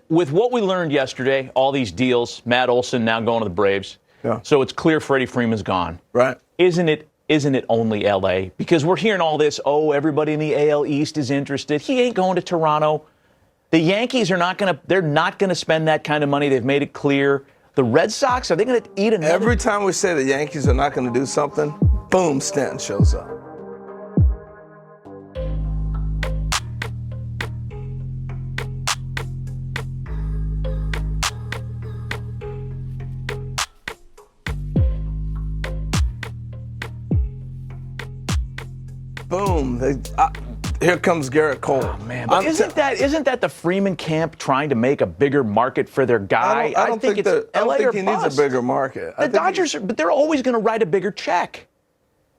with what we learned yesterday, all these deals, Matt Olson now going to the Braves, so it's clear Freddie Freeman's gone. Right. Isn't it only L.A.? Because we're hearing all this, everybody in the AL East is interested. He ain't going to Toronto. The Yankees they're not going to spend that kind of money. They've made it clear. The Red Sox, are they going to eat another? Every time we say the Yankees are not going to do something, boom, Stanton shows up. Boom. Here comes Garrett Cole. Oh, man. But isn't that the Freeman camp trying to make a bigger market for their guy? I don't think it's LA he or needs a bigger market. The Dodgers, but they're always going to write a bigger check.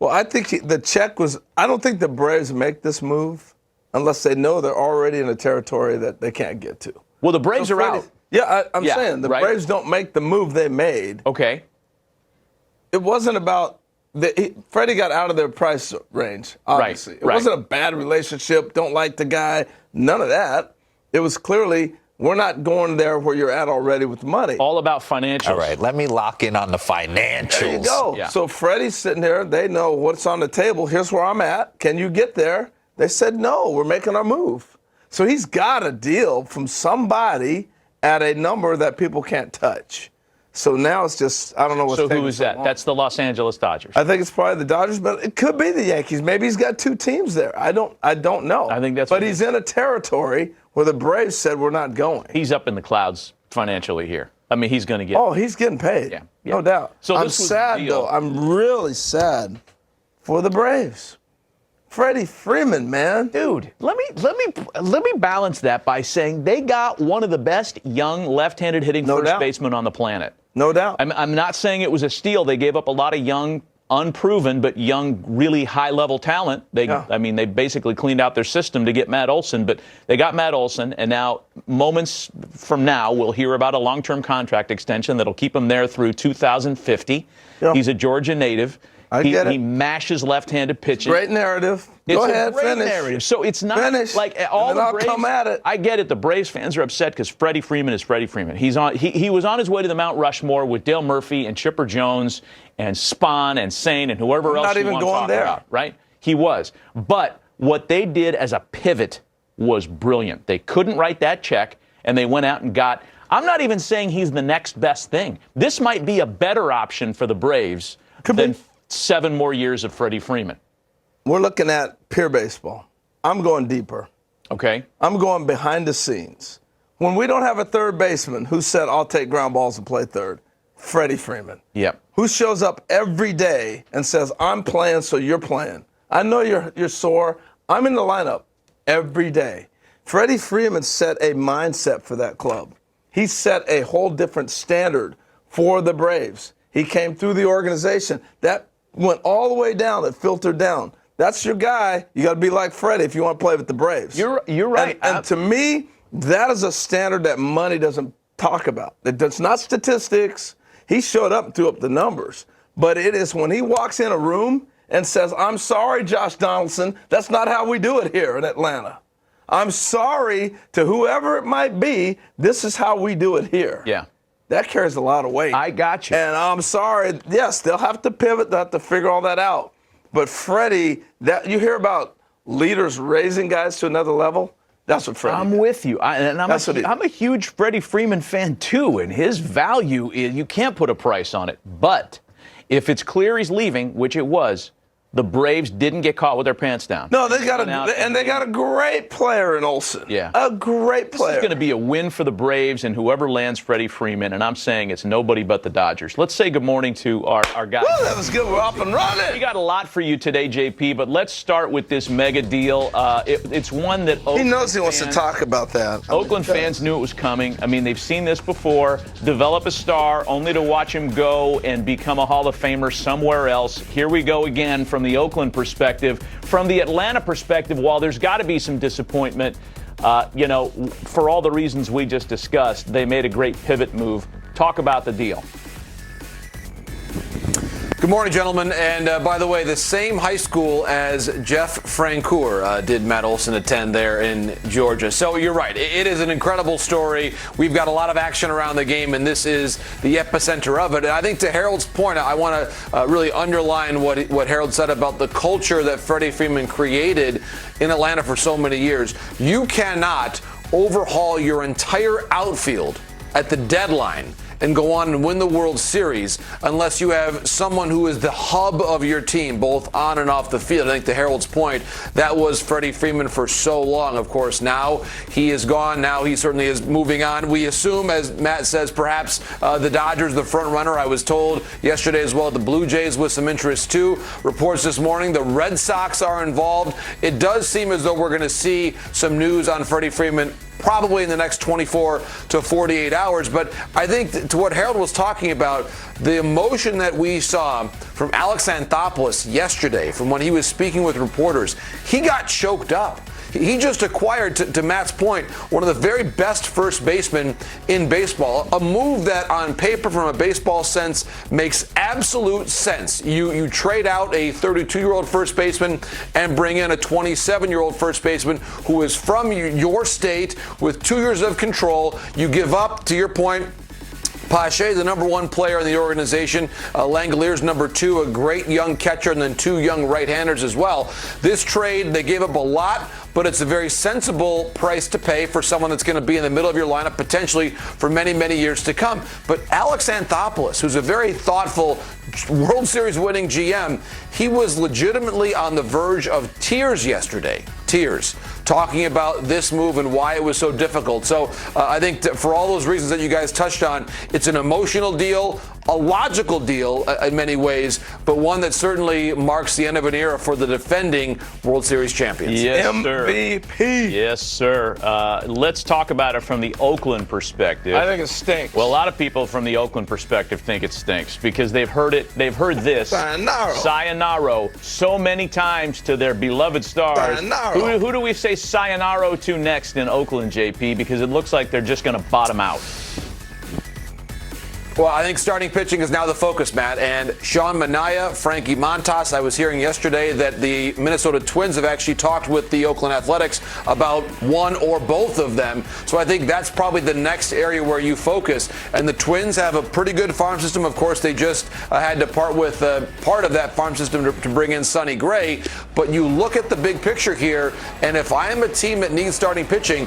Well, I think the check was – I don't think the Braves make this move unless they know they're already in a territory that they can't get to. Well, the Braves are out. Yeah, I'm saying the Braves don't make the move they made. Okay. It wasn't about Freddie got out of their price range, obviously. It wasn't a bad relationship, don't like the guy, none of that. It was clearly we're not going there where you're at already with money. All about financials. All right, let me lock in on the financials. There you go. Yeah. So Freddie's sitting there. They know what's on the table. Here's where I'm at. Can you get there? They said, no, we're making our move. So he's got a deal from somebody at a number that people can't touch. So now it's just, I don't know what's taking. So who is that? Long. That's the Los Angeles Dodgers. I think it's probably the Dodgers, but it could be the Yankees. Maybe he's got two teams there. I don't know. I think that's. But he's in a territory where the Braves said we're not going. He's up in the clouds financially here. I mean, he's going to get. Oh, he's getting paid. Yeah. No doubt. So I'm sad though. I'm really sad for the Braves. Freddie Freeman, man. Dude, let me balance that by saying they got one of the best young left-handed hitting first basemen on the planet. No doubt. I'm not saying it was a steal. They gave up a lot of young, unproven, but young, really high-level talent. I mean, they basically cleaned out their system to get Matt Olson, but they got Matt Olson, and now, moments from now, we'll hear about a long-term contract extension that'll keep him there through 2050. Yeah. He's a Georgia native. He mashes left-handed pitching. Great narrative. Go ahead, great finish. Narrative. So it's not like all the Braves. Come at it. I get it. The Braves fans are upset because Freddie Freeman is Freddie Freeman. He was on his way to the Mount Rushmore with Dale Murphy and Chipper Jones and Spahn and Sane and whoever else you want to talk about. Right? He was. But what they did as a pivot was brilliant. They couldn't write that check, and they went out and got. I'm not even saying he's the next best thing. This might be a better option for the Braves than 7 more years of Freddie Freeman. We're looking at pure baseball. I'm going deeper. Okay. I'm going behind the scenes. When we don't have a third baseman who said, I'll take ground balls and play third, Freddie Freeman. Yep. Who shows up every day and says, I'm playing, so you're playing. I know you're sore. I'm in the lineup every day. Freddie Freeman set a mindset for that club. He set a whole different standard for the Braves. He came through the organization. That went all the way down. It filtered down. That's your guy. You got to be like Freddie if you want to play with the Braves. You're right. And to me, that is a standard that money doesn't talk about. It's not statistics. He showed up and threw up the numbers. But it is when he walks in a room and says, I'm sorry, Josh Donaldson, that's not how we do it here in Atlanta. I'm sorry to whoever it might be, this is how we do it here. Yeah. That carries a lot of weight. I got you. And I'm sorry. Yes, they'll have to pivot. They'll have to figure all that out. But Freddie, that you hear about leaders raising guys to another level. That's what Freddie. I'm with you. I'm a huge Freddie Freeman fan too, and his value is you can't put a price on it. But if it's clear he's leaving, which it was, the Braves didn't get caught with their pants down. No, they got a great player in Olson. Yeah. A great player. This is going to be a win for the Braves and whoever lands Freddie Freeman, and I'm saying it's nobody but the Dodgers. Let's say good morning to our guys. Woo, that was good. We're off and running. We got a lot for you today, JP, but let's start with this mega deal. It's one that Oakland he knows he wants to talk about that. Oakland fans knew it was coming. I mean, they've seen this before. Develop a star only to watch him go and become a Hall of Famer somewhere else. Here we go again from the Oakland perspective. From the Atlanta perspective, while there's got to be some disappointment, for all the reasons we just discussed, they made a great pivot move. Talk about the deal. Good morning, gentlemen. And by the way, the same high school as Jeff Francoeur did Matt Olson attend there in Georgia. So you're right. It is an incredible story. We've got a lot of action around the game, and this is the epicenter of it. And I think to Harold's point, I want to really underline what Harold said about the culture that Freddie Freeman created in Atlanta for so many years. You cannot overhaul your entire outfield at the deadline and go on and win the World Series unless you have someone who is the hub of your team, both on and off the field. I think to Harold's point, that was Freddie Freeman for so long. Of course, now he is gone. Now he certainly is moving on. We assume, as Matt says, perhaps the Dodgers, the front runner. I was told yesterday as well, the Blue Jays with some interest too. Reports this morning, the Red Sox are involved. It does seem as though we're going to see some news on Freddie Freeman probably in the next 24 to 48 hours. But I think to what Harold was talking about, the emotion that we saw from Alex Anthopoulos yesterday, from when he was speaking with reporters, he got choked up. He just acquired, to Matt's point, one of the very best first basemen in baseball, a move that on paper from a baseball sense makes absolute sense. You trade out a 32-year-old first baseman and bring in a 27-year-old first baseman who is from your state with 2 years of control. You give up, to your point, Pache, the number one player in the organization. Langoliers, number two, a great young catcher, and then two young right-handers as well. This trade, they gave up a lot, but it's a very sensible price to pay for someone that's going to be in the middle of your lineup potentially for many, many years to come. But Alex Anthopoulos, who's a very thoughtful World Series winning GM, he was legitimately on the verge of tears yesterday. Tears, talking about this move and why it was so difficult. So I think for all those reasons that you guys touched on, it's an emotional deal, a logical deal in many ways, but one that certainly marks the end of an era for the defending World Series champions. Yes, MVP. Sir. Yes, sir. Let's talk about it from the Oakland perspective. I think it stinks. Well, a lot of people from the Oakland perspective think it stinks because they've heard it. They've heard this. Sayonara so many times to their beloved stars. Who do we say sayonara to next in Oakland, JP? Because it looks like they're just going to bottom out. Well, I think starting pitching is now the focus, Matt. And Sean Manaea, Frankie Montas, I was hearing yesterday that the Minnesota Twins have actually talked with the Oakland Athletics about one or both of them. So I think that's probably the next area where you focus. And the Twins have a pretty good farm system. Of course, they just had to part with part of that farm system to bring in Sonny Gray. But you look at the big picture here, and if I am a team that needs starting pitching,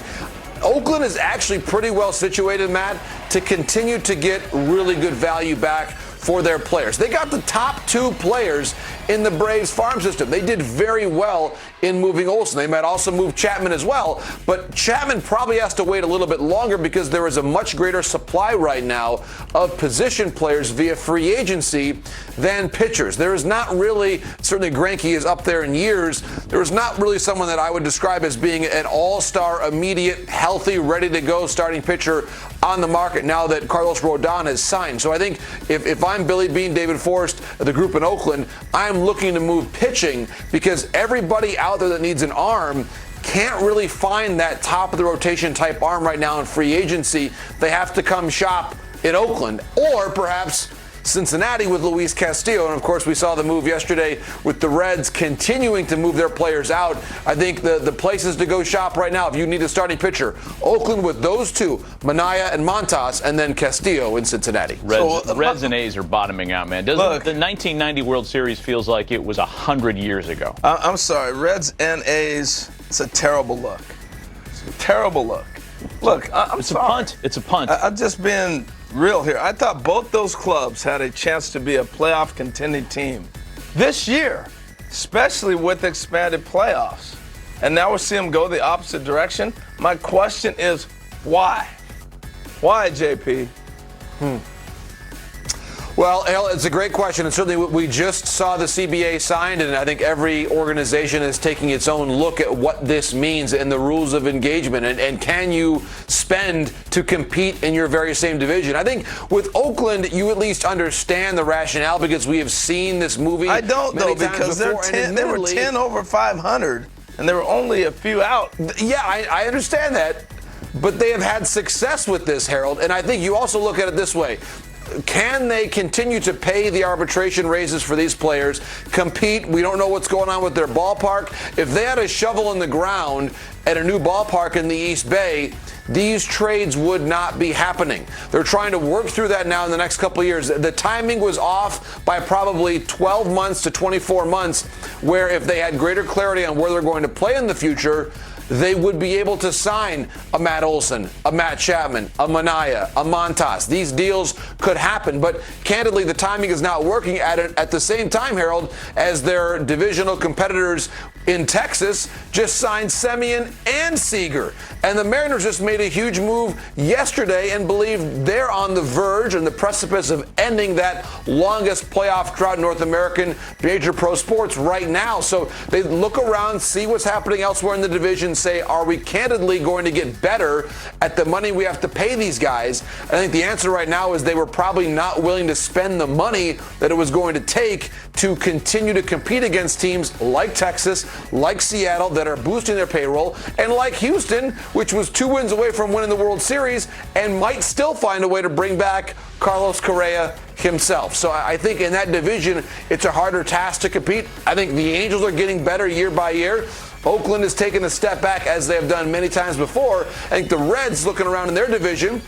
Oakland is actually pretty well situated, Matt, to continue to get really good value back for their players. They got the top two players in the Braves farm system. They did very well in moving Olson. They might also move Chapman as well, but Chapman probably has to wait a little bit longer because there is a much greater supply right now of position players via free agency than pitchers. There is not really, certainly Greinke is up there in years, there is not really someone that I would describe as being an all-star, immediate, healthy, ready-to-go starting pitcher on the market now that Carlos Rodon has signed. So I think if I'm Billy Beane, David Forrest, the group in Oakland, I'm looking to move pitching because everybody out there that needs an arm can't really find that top of the rotation type arm right now in free agency. They have to come shop in Oakland or perhaps Cincinnati with Luis Castillo. And of course, we saw the move yesterday with the Reds continuing to move their players out. I think the places to go shop right now, if you need a starting pitcher, Oakland with those two, Manaea and Montas, and then Castillo in Cincinnati. Reds and A's are bottoming out, man. The 1990 World Series feels like it was 100 years ago. I'm sorry, Reds and A's, it's a terrible look. It's a terrible look. Look, I'm it's sorry. A punt. It's a punt. I'm just being real here. I thought both those clubs had a chance to be a playoff contending team this year, especially with expanded playoffs. And now we're seeing them go the opposite direction. My question is, why? Why, JP? Well, it's a great question, and certainly we just saw the CBA signed, and I think every organization is taking its own look at what this means and the rules of engagement, and can you spend to compete in your very same division. I think with Oakland, you at least understand the rationale because we have seen this movie. I don't, though, because they were 10 over 500, and there were only a few out. Yeah, I understand that, but they have had success with this, Harold, and I think you also look at it this way. can they continue to pay the arbitration raises for these players, compete? We don't know what's going on with their ballpark. If they had a shovel in the ground at a new ballpark in the East Bay, these trades would not be happening. They're trying to work through that now in the next couple of years. The timing was off by probably 12 months to 24 months, where if they had greater clarity on where they're going to play in the future, they would be able to sign a Matt Olson, a Matt Chapman, a Manaea, a Montas. These deals could happen, but candidly, the timing is not working at the same time, Harold, as their divisional competitors in Texas just signed Semien and Seager. And the Mariners just made a huge move yesterday and believe they're on the verge and the precipice of ending that longest playoff drought in North American major pro sports right now. So they look around, see what's happening elsewhere in the division, say, are we candidly going to get better at the money we have to pay these guys? I think the answer right now is they were probably not willing to spend the money that it was going to take to continue to compete against teams like Texas, like Seattle, that are boosting their payroll, and like Houston, which was 2 wins away from winning the World Series and might still find a way to bring back Carlos Correa himself. So I think in that division, it's a harder task to compete. I think the Angels are getting better year by year. Oakland has taken a step back, as they have done many times before. I think the Reds, looking around in their division,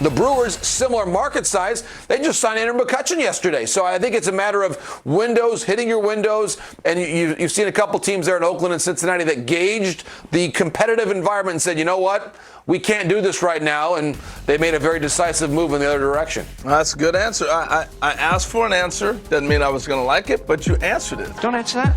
the Brewers, similar market size, they just signed Andrew McCutchen yesterday. So I think it's a matter of windows, hitting your windows. And you've seen a couple teams there in Oakland and Cincinnati that gauged the competitive environment and said, you know what? We can't do this right now. And they made a very decisive move in the other direction. That's a good answer. I asked for an answer. Doesn't mean I was going to like it, but you answered it. Don't answer that.